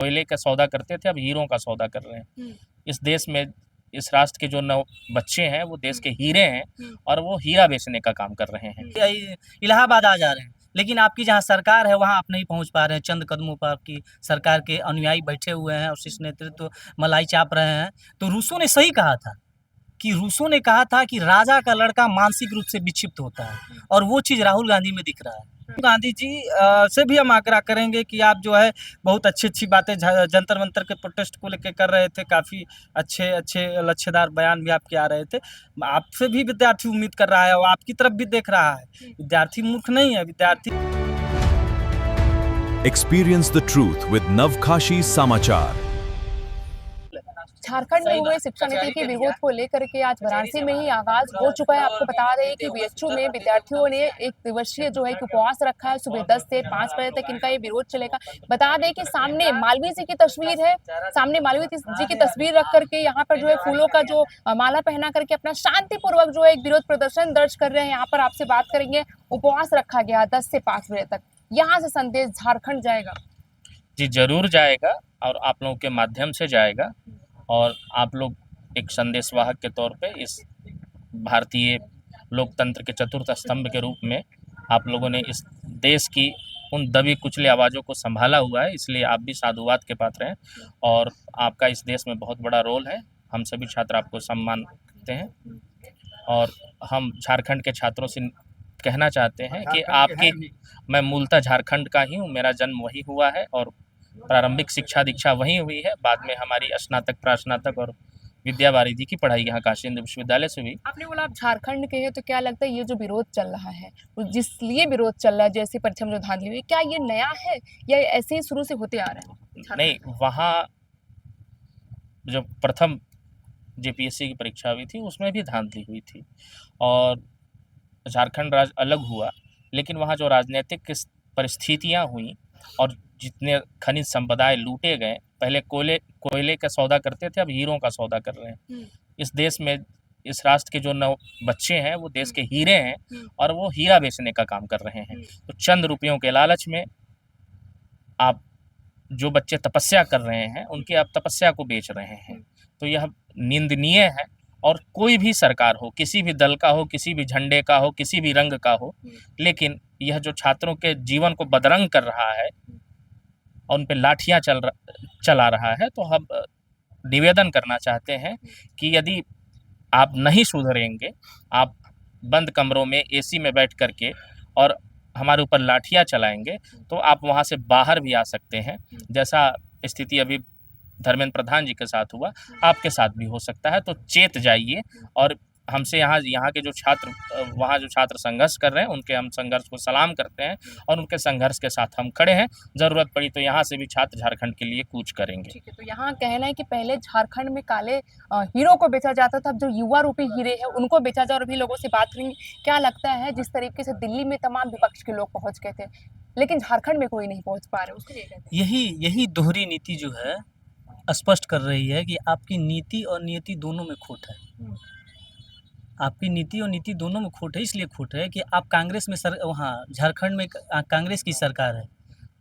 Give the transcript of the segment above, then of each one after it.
कोयले का सौदा करते थे, अब हीरों का सौदा कर रहे हैं। इस देश में, इस राष्ट्र के जो नव बच्चे हैं वो देश के हीरे हैं और वो हीरा बेचने का काम कर रहे हैं। इलाहाबाद आ जा रहे हैं, लेकिन आपकी जहाँ सरकार है वहाँ आप नहीं पहुँच पा रहे हैं। चंद कदमों पर आपकी सरकार के अनुयायी बैठे हुए हैं और शीर्ष नेतृत्व मलाई चाप रहे हैं। तो रूसों ने सही कहा था कि राजा का लड़का मानसिक रूप से विक्षिप्त होता है, और वो चीज़ राहुल गांधी में दिख रहा है। गांधी जी से भी हम आग्रह करेंगे कि आप जो है बहुत अच्छी बातें जंतर मंतर के प्रोटेस्ट को लेकर कर रहे थे, काफ़ी अच्छे लच्छेदार बयान भी आपके आ रहे थे। आपसे भी विद्यार्थी उम्मीद कर रहा है और आपकी तरफ भी देख रहा है। विद्यार्थी मूर्ख नहीं है, विद्यार्थी। एक्सपीरियंस द ट्रूथ विद नवखाशी समाचार। झारखंड में हुए शिक्षा नीति के विरोध को लेकर के आज वाराणसी में ही आगाज हो चुका है। आपको बता दें कि बीएचयू में विद्यार्थियों ने एक दिवसीय जो है उपवास रखा है। सुबह 10 से 5 बजे तक इनका ये विरोध चलेगा। बता दें कि सामने मालवीय जी की तस्वीर है, सामने मालवीय जी की तस्वीर रख करके यहाँ पर जो है फूलों का जो माला पहना करके अपना शांतिपूर्वक जो है एक विरोध प्रदर्शन दर्ज कर रहे हैं। यहाँ पर आपसे बात करेंगे। उपवास रखा गया 10 से 5 बजे तक। यहाँ से संदेश झारखंड जाएगा? जी जरूर जाएगा और आप लोगों के माध्यम से जाएगा, और आप लोग एक संदेशवाहक के तौर पे इस भारतीय लोकतंत्र के चतुर्थ स्तंभ के रूप में आप लोगों ने इस देश की उन दबी कुचली आवाज़ों को संभाला हुआ है, इसलिए आप भी साधुवाद के पात्र हैं और आपका इस देश में बहुत बड़ा रोल है। हम सभी छात्र आपको सम्मान करते हैं और हम झारखंड के छात्रों से कहना चाहते हैं कि आपकी, मैं मूलतः झारखंड का ही हूँ, मेरा जन्म वही हुआ है और प्रारंभिक शिक्षा दीक्षा वहीं हुई है। बाद में हमारी स्नातक, प्रास्नातक और विद्या वारिधि की पढ़ाई यहाँ काशी हिंदू विश्वविद्यालय से हुई। आपने बोला आप झारखंड के हैं, तो क्या लगता है ये जो विरोध चल रहा है, जिस लिए विरोध चल रहा है, जैसे परीक्षा में जो धांधली हुई, क्या ये नया है या ऐसे ही शुरू से होते आ रहे हैं? नहीं, वहाँ जब प्रथम जेपीएससी की परीक्षा हुई थी उसमें भी धांधली हुई थी और झारखंड राज्य अलग हुआ, लेकिन वहाँ जो राजनीतिक परिस्थितियाँ हुई और जितने खनिज संपदाएं लूटे गए, पहले कोयले का सौदा करते थे, अब हीरों का सौदा कर रहे हैं। इस देश में, इस राष्ट्र के जो नव बच्चे हैं वो देश के हीरे हैं और वो हीरा बेचने का काम कर रहे हैं। तो चंद रुपयों के लालच में आप, जो बच्चे तपस्या कर रहे हैं उनकी आप तपस्या को बेच रहे हैं, तो यह निंदनीय है। और कोई भी सरकार हो, किसी भी दल का हो, किसी भी झंडे का हो, किसी भी रंग का हो, लेकिन यह जो छात्रों के जीवन को बदरंग कर रहा है और उन पे लाठियां चला रहा है, तो हम निवेदन करना चाहते हैं कि यदि आप नहीं सुधरेंगे, आप बंद कमरों में एसी में बैठ करके और हमारे ऊपर लाठियां चलाएंगे, तो आप वहां से बाहर भी आ सकते हैं। जैसा स्थिति अभी धर्मेंद्र प्रधान जी के साथ हुआ, आपके साथ भी हो सकता है। तो चेत जाइए और हमसे यहाँ के जो छात्र, वहाँ जो छात्र संघर्ष कर रहे हैं उनके हम संघर्ष को सलाम करते हैं और उनके संघर्ष के साथ हम खड़े हैं। ज़रूरत पड़ी तो यहाँ से भी छात्र झारखंड के लिए कूच करेंगे। ठीक है, तो यहाँ कहना है कि पहले झारखंड में काले हीरो को बेचा जाता था, अब जो युवा रूपी हीरे हैं उनको बेचा जाए। और भी लोगों से बात करेंगे। क्या लगता है, जिस तरीके से दिल्ली में तमाम विपक्ष के लोग पहुंच गए थे, लेकिन झारखंड में कोई नहीं पहुंच पा रहे, उसके लिए कहते हैं? यही दोहरी नीति जो है स्पष्ट कर रही है कि आपकी नीति और नियति दोनों में खोट है। आपकी नीति और नीति दोनों में खोट है। इसलिए खोट है कि आप कांग्रेस में वहाँ झारखंड में कांग्रेस की सरकार है,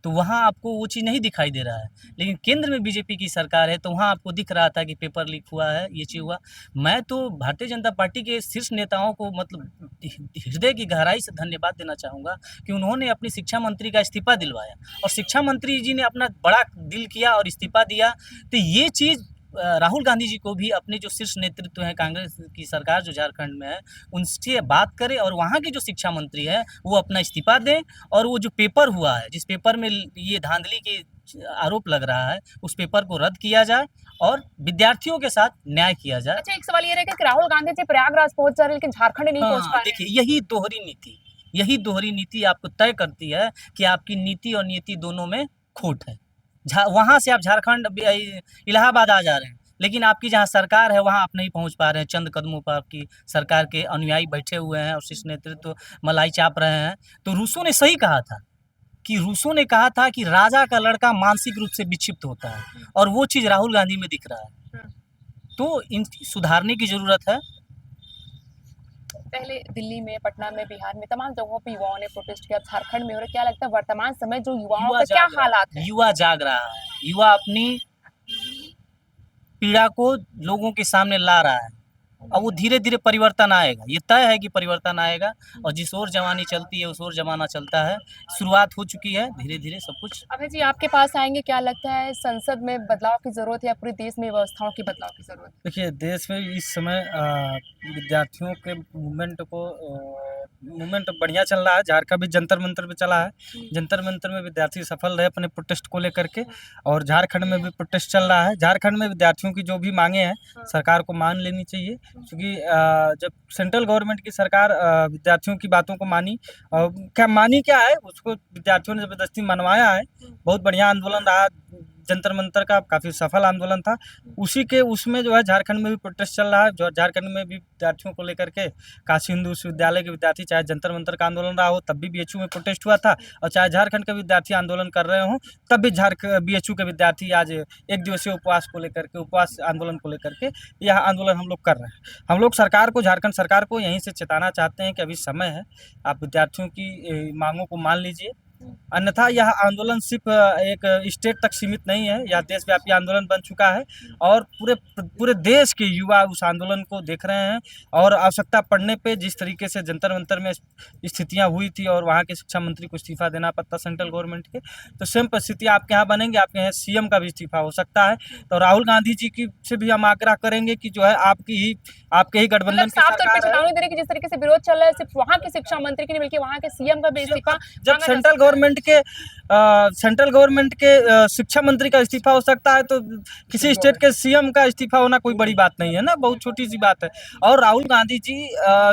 तो वहाँ आपको वो चीज़ नहीं दिखाई दे रहा है। लेकिन केंद्र में बीजेपी की सरकार है, तो वहाँ आपको दिख रहा था कि पेपर लीक हुआ है, ये चीज़ हुआ। मैं तो भारतीय जनता पार्टी के शीर्ष नेताओं को मतलब हृदय की गहराई से धन्यवाद देना चाहूँगा कि उन्होंने अपनी शिक्षा मंत्री का इस्तीफा दिलवाया और शिक्षा मंत्री जी ने अपना बड़ा दिल किया और इस्तीफा दिया। तो ये चीज़ राहुल गांधी जी को भी अपने जो शीर्ष नेतृत्व है कांग्रेस की सरकार जो झारखंड में है, उनसे बात करें और वहाँ की जो शिक्षा मंत्री है वो अपना इस्तीफा दें और वो जो पेपर हुआ है, जिस पेपर में ये धांधली के आरोप लग रहा है, उस पेपर को रद्द किया जाए और विद्यार्थियों के साथ न्याय किया जाए। अच्छा, एक सवाल ये रहेगा कि राहुल गांधी जी प्रयागराज पहुंच जा रहे लेकिन झारखंड नहीं पहुंच पा रहे। देखिए, यही दोहरी नीति आपको तय करती है कि आपकी नीति और नीति दोनों में खोट है। वहाँ से आप झारखंड इलाहाबाद आ जा रहे हैं, लेकिन आपकी जहाँ सरकार है वहाँ आप नहीं पहुँच पा रहे हैं। चंद कदमों पर आपकी सरकार के अनुयायी बैठे हुए हैं और शीर्ष नेतृत्व मलाई चाप रहे हैं। तो रूसों ने सही कहा था कि राजा का लड़का मानसिक रूप से विक्षिप्त होता है, और वो चीज़ राहुल गांधी में दिख रहा है। तो इन सुधारने की ज़रूरत है। पहले दिल्ली में, पटना में, बिहार में तमाम जगहों पे युवाओं ने प्रोटेस्ट किया, अब झारखंड में हो रहा है। क्या लगता है वर्तमान समय जो युवाओं का क्या हालात है? युवा जाग रहा है, युवा अपनी पीड़ा को लोगों के सामने ला रहा है। अब वो धीरे धीरे परिवर्तन आएगा, ये तय है कि परिवर्तन आएगा, और जिस ओर जवानी चलती है उस ओर जमाना चलता है। शुरुआत हो चुकी है, धीरे धीरे सब कुछ। अभय जी आपके पास आएंगे, क्या लगता है संसद में बदलाव की जरूरत है या पूरे देश में व्यवस्थाओं की बदलाव की जरूरत है? देखिए, देश में इस समय विद्यार्थियों के मूवमेंट बढ़िया चल रहा है। झारखंड भी जंतर मंतर पे चला है, जंतर मंतर में विद्यार्थी सफल रहे अपने प्रोटेस्ट को लेकर के, और झारखंड में भी प्रोटेस्ट चल रहा है। झारखंड में विद्यार्थियों की जो भी मांगे हैं सरकार को मान लेनी चाहिए, क्योंकि जब सेंट्रल गवर्नमेंट की सरकार विद्यार्थियों की बातों को मानी, क्या है उसको विद्यार्थियों ने ज़बरदस्ती मनवाया है। बहुत बढ़िया आंदोलन रहा जंतर मंतर का, काफ़ी सफल आंदोलन था। उसमें जो है झारखंड में भी प्रोटेस्ट चल रहा है। जो झारखंड में भी विद्यार्थियों को लेकर के काशी हिंदू विश्वविद्यालय के विद्यार्थी, चाहे जंतर मंतर का आंदोलन रहा हो तब भी बीएचयू में प्रोटेस्ट हुआ था, और चाहे झारखंड के विद्यार्थी आंदोलन कर रहे हों तब भी बीएचयू के विद्यार्थी आज एक दिवसीय उपवास आंदोलन को लेकर के यह आंदोलन हम लोग कर रहे हैं। हम लोग सरकार को, झारखंड सरकार को यहीं से चेताना चाहते हैं कि अभी समय है, आप विद्यार्थियों की मांगों को मान लीजिए, अन्यथा यह आंदोलन सिर्फ एक स्टेट तक सीमित नहीं है, यह देशव्यापी आंदोलन बन चुका है, और पूरे देश के युवा उस आंदोलन को देख रहे हैं। और आवश्यकता पड़ने पे जिस तरीके से जंतर मंतर में स्थितियां हुई थी और वहाँ के शिक्षा मंत्री को इस्तीफा देना पड़ता सेंट्रल गवर्नमेंट के, तो सेम परिस्थिति आपके यहाँ बनेंगे, आपके यहाँ सीएम का भी इस्तीफा हो सकता है। तो राहुल गांधी जी की से भी हम आग्रह करेंगे कि जो है आपके ही गठबंधन की साफ तौर पे सरकार है। चेतावनी दे रहे कि जिस तरीके से विरोध चल रहा है सिर्फ वहाँ के शिक्षा मंत्री की नहीं बल्कि वहाँ के सीएम का भी इस्तीफा जब सेंट्रल गवर्नमेंट के शिक्षा मंत्री का इस्तीफा हो सकता है, तो किसी स्टेट के सीएम का इस्तीफा होना कोई बड़ी बात नहीं है ना, बहुत छोटी सी बात है। और राहुल गांधी जी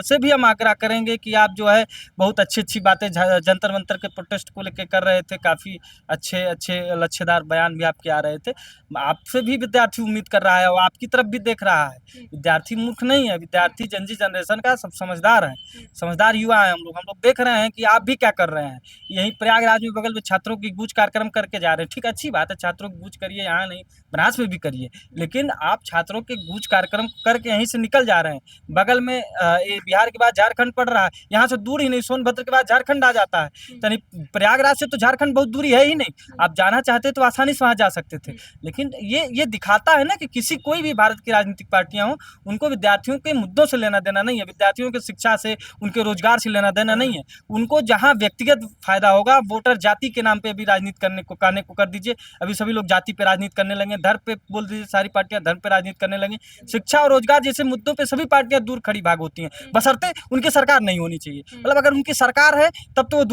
से भी हम आग्रह करेंगे कि आप जो है बहुत अच्छी बातें जंतर मंतर के प्रोटेस्ट को लेकर कर रहे थे, काफ़ी अच्छे लच्छेदार बयान भी आपके आ रहे थे। आपसे भी विद्यार्थी उम्मीद कर रहा है और आपकी तरफ भी देख रहा है। विद्यार्थी मूर्ख नहीं है, विद्यार्थी जनजी जनरेशन का सब समझदार है, समझदार युवा है। हम लोग देख रहे हैं कि आप भी क्या कर रहे हैं। यहीं प्रयागराज में बगल में छात्रों की गूंज कार्यक्रम करके जा रहे हैं, ठीक अच्छी बात है, छात्रों की गूंज करिए, यहाँ नहीं बनारस में भी करिए, लेकिन आप छात्रों के गूंज कार्यक्रम करके यहीं से निकल जा रहे हैं। बगल में बिहार के बाद झारखंड पड़ रहा है, यहाँ से दूर ही नहीं, सोनभद्र के बाद झारखंड आ जाता है, यानी प्रयागराज से तो झारखंड बहुत दूरी है ही नहीं। आप जाना चाहते तो आसानी से वहाँ जा सकते थे। लेकिन ये दिखाता है ना कि कोई भी भारत की राजनीतिक पार्टियां हों, उनको विद्यार्थियों के मुद्दों से लेना देना नहीं है, विद्यार्थियों के शिक्षा से, उनके रोजगार से लेना देना नहीं है। उनको जहां व्यक्तिगत फायदा होगा, वोटर जाति के नाम पे भी राजनीति कहने को कर दीजिए। अभी सभी लोग जाति पे राजनीति करने लगे, धर्म पे बोल दीजिए, सारी पार्टियां धर्म पे राजनीति करने लगी। शिक्षा और रोजगार जैसे मुद्दों पे सभी पार्टियां दूर खड़ी भाग होती हैं, बशर्ते उनकी सरकार नहीं होनी चाहिए। मतलब अगर उनकी सरकार है तब तो वो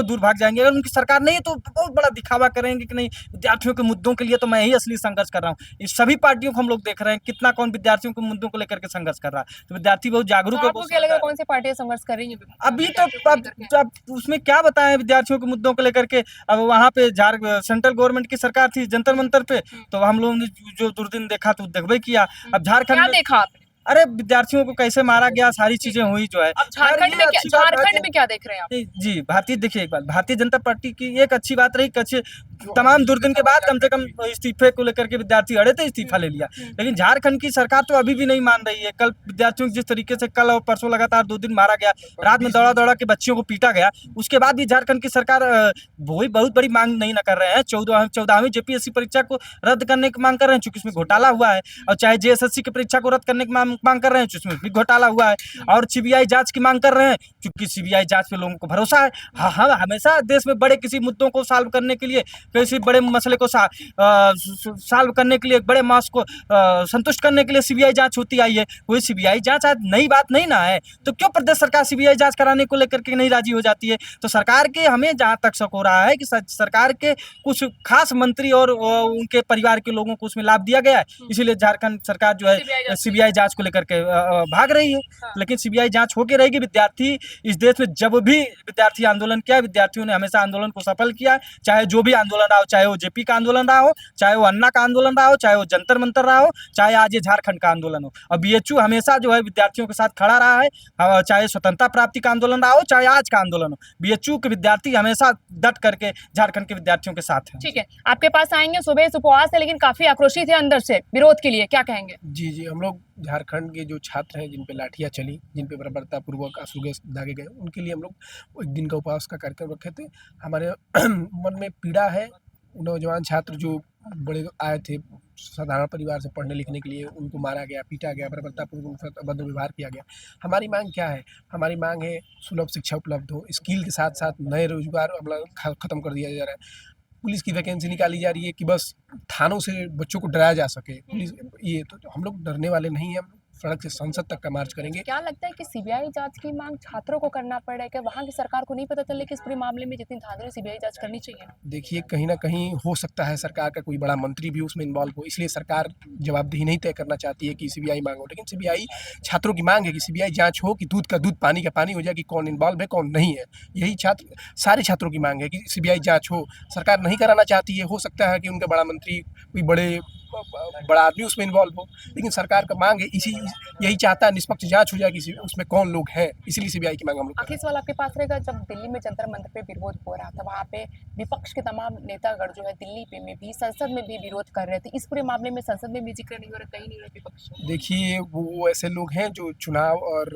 दूर भाग जाएंगे, अगर उनकी सरकार नहीं है तो बहुत बड़ा दिखावा करेंगे कि नहीं विद्यार्थियों के मुद्दों के लिए तो मैं ही असली संघर्ष कर रहा हूँ। इस सभी पार्टियों को हम लोग देख रहे हैं कितना कौन विद्यार्थियों के मुद्दों को लेकर के संघर्ष कर रहा है। तो विद्यार्थी बहुत जागरूक है। आपको क्या लगा कौन सी पार्टियां संघर्ष कर रही हैं अभी तो अब उसमें क्या बताएं विद्यार्थियों के मुद्दों को लेकर के। अब वहाँ पे सेंट्रल गवर्नमेंट की सरकार थी जंतर मंतर पे, तो हम लोगों ने जो दुर्दिन देखा तो देखबे किया। अब झारखंड में देखा आपने? अरे विद्यार्थियों को कैसे मारा गया, सारी चीजें हुई जो है। अब झारखंड में क्या देख रहे हैं आप? जी देखिए एक बात, भारतीय जनता पार्टी की एक अच्छी बात रही कि तमाम दुर्दिन के बाद कम से कम इस्तीफे को लेकर के विद्यार्थी अड़े थे, इस्तीफा ले लिया। लेकिन झारखंड की सरकार तो अभी भी नहीं मान रही है। कल विद्यार्थियों को जिस तरीके से कल और परसों लगातार 2 दिन मारा गया, रात में दौड़ा के बच्चियों को पीटा गया, उसके बाद भी झारखंड की सरकार वही बहुत बड़ी मांग नहीं कर रहे हैं। 14वीं जेपीएससी परीक्षा को रद्द करने की मांग कर रहे हैं, चूंकि इसमें घोटाला हुआ है, और चाहे जेएसएससी की परीक्षा को रद्द करने की मांग कर रहे हैं, जिसमें भी घोटाला हुआ है, और सीबीआई जांच की मांग कर रहे हैं, क्योंकि सीबीआई जांच पे लोगों को भरोसा है। हाँ, हमेशा देश में बड़े किसी मुद्दों को सॉल्व करने के लिए, किसी बड़े मसले को सॉल्व करने के लिए, बड़े मास को संतुष्ट करने के लिए सीबीआई जांच होती आई है। कोई सीबीआई जांच आज नई बात नहीं ना है, तो क्यों प्रदेश सरकार सीबीआई जांच कराने को लेकर के नहीं राजी हो जाती है? तो सरकार के, हमें जहां तक शक हो रहा है कि सरकार के कुछ खास मंत्री और उनके परिवार के लोगों को उसमें लाभ दिया गया है, इसीलिए झारखंड सरकार जो है सीबीआई जांच को लेकर के भाग रही है। लेकिन सीबीआई जांच होके रहेगी। विद्यार्थी इस देश में जब भी विद्यार्थी आंदोलन किया, विद्यार्थियों ने हमेशा आंदोलन को सफल किया, चाहे जो भी आंदोलन आंदोलन रहा हो, चाहे वो जेपी का आंदोलन रहा हो, चाहे वो अन्ना का आंदोलन रहा हो, चाहे वो जंतर मंतर रहा हो, चाहे आज ये झारखंड का आंदोलन हो। और बीएचयू हमेशा जो है विद्यार्थियों के साथ खड़ा रहा है, चाहे स्वतंत्रता प्राप्ति का आंदोलन रहा हो, चाहे आज का आंदोलन हो। बीएचयू के विद्यार्थी हमेशा डट करके झारखंड के विद्यार्थियों के साथ हैं। ठीक है, आपके पास आएंगे। सुबह से उपवास है लेकिन काफी आक्रोशित है अंदर से विरोध के लिए, क्या कहेंगे? जी, जी, हम लोग झारखंड के जो छात्र हैं जिन पे लाठियाँ चली, जिन पे बर्बरतापूर्वक आंसू गैस दागे गए, उनके लिए हम लोग एक दिन का उपवास का कार्यक्रम रखे थे। हमारे मन में पीड़ा है, नौजवान छात्र जो बड़े आए थे साधारण परिवार से पढ़ने लिखने के लिए, उनको मारा गया, पीटा गया, बर्बरतापूर्वक उनके साथ अभद्र व्यवहार किया गया। हमारी मांग क्या है? हमारी मांग है सुलभ शिक्षा उपलब्ध हो, स्किल के साथ साथ नए रोजगार खत्म कर दिया जा रहा है। पुलिस की वैकेंसी निकाली जा रही है कि बस थानों से बच्चों को डराया जा सके। पुलिस ये तो हम लोग डरने वाले नहीं हैं, हम सड़क से संसद तक का मार्च करेंगे। क्या लगता है कि सीबीआई जांच की मांग छात्रों को करना पड़ रहा है? क्या वहां की सरकार को नहीं पता चले कि इस पूरे मामले में जितनी धांधली सीबीआई जांच करनी चाहिए? देखिए, कहीं न कहीं हो सकता है सरकार का कोई बड़ा मंत्री भी उसमें इन्वॉल्व हो, इसलिए सरकार जवाबदेही नहीं तय करना चाहती है कि सीबीआई मांग हो। लेकिन सीबीआई छात्रों की मांग है कि सीबीआई जांच हो, कि दूध का दूध पानी का पानी हो जाए, कि कौन इन्वॉल्व है कौन नहीं है। यही सारे छात्रों की मांग है कि सीबीआई जांच हो। सरकार नहीं कराना चाहती है, हो सकता है कि उनका बड़ा मंत्री कोई बड़ा आदमी उसमें इन्वॉल्व हो, लेकिन सरकार का मांग है यही चाहता है निष्पक्ष जांच हो जाए कि उसमें कौन लोग हैं, इसीलिए सीबीआई की मांग हम लोग कर रहे आखिरी सवाल आपके पास रहेगा, जब दिल्ली में जंतर मंतर पे विरोध हो रहा था, वहाँ पे विपक्ष के तमाम नेतागण जो है दिल्ली पे में भी, संसद में भी विरोध कर रहे थे, इस पूरे मामले में संसद में भी जिक्र नहीं हो रहा, कहीं नहीं हो रहा विपक्ष? देखिए, वो ऐसे लोग हैं जो चुनाव और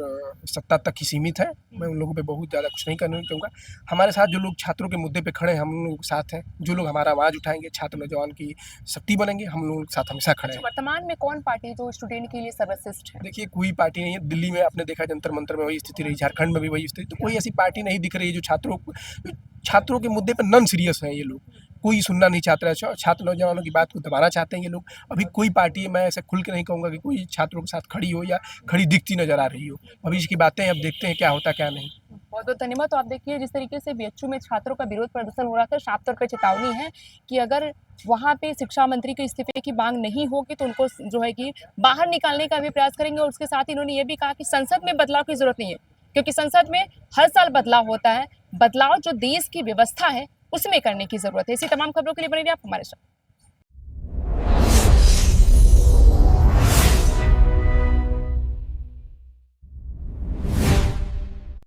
सत्ता तक ही सीमित है। मैं उन लोगों पे बहुत ज़्यादा कुछ नहीं करना चाहूँगा। हमारे साथ जो लोग छात्रों के मुद्दे पे खड़े हैं, हम उन लोगों के साथ हैं। जो लोग हमारा आवाज़ उठाएंगे, छात्र नौजवान की शक्ति बनेंगे, हम लोगों के साथ हमेशा खड़े हैं। वर्तमान में कौन पार्टी जो स्टूडेंट के लिए सर्वश्रेष्ठ है? देखिए, कोई पार्टी नहीं है। दिल्ली में आपने देखा जंतर मंतर में वही स्थिति रही, झारखंड में भी वही स्थिति, तो कोई ऐसी पार्टी नहीं दिख रही है जो छात्रों के मुद्दे पर नॉन सीरियस हैं। ये लोग कोई सुनना नहीं चाहता है, छात्र नौजवानों की बात को दबाना चाहते हैं ये लोग। अभी कोई पार्टी, मैं ऐसे खुल के नहीं कहूँगा कि कोई छात्रों के साथ खड़ी हो या खड़ी दिखती नजर आ रही हो। अभी इसकी बातें अब देखते हैं क्या होता क्या नहीं। बहुत बहुत धन्यवाद। तो आप देखिए जिस तरीके से बीएचयू में छात्रों का विरोध प्रदर्शन हो रहा था, साफ तौर पर चेतावनी है कि अगर वहाँ पे शिक्षा मंत्री के इस्तीफे की मांग नहीं होगी तो उनको जो है कि बाहर निकालने का भी प्रयास करेंगे। और उसके साथ ही इन्होंने ये भी कहा कि संसद में बदलाव की जरूरत नहीं है, क्योंकि संसद में हर साल बदलाव होता है। बदलाव जो देश की व्यवस्था है उसमें करने की जरूरत है। इसी तमाम खबरों के लिए बने रहिए आप हमारे साथ।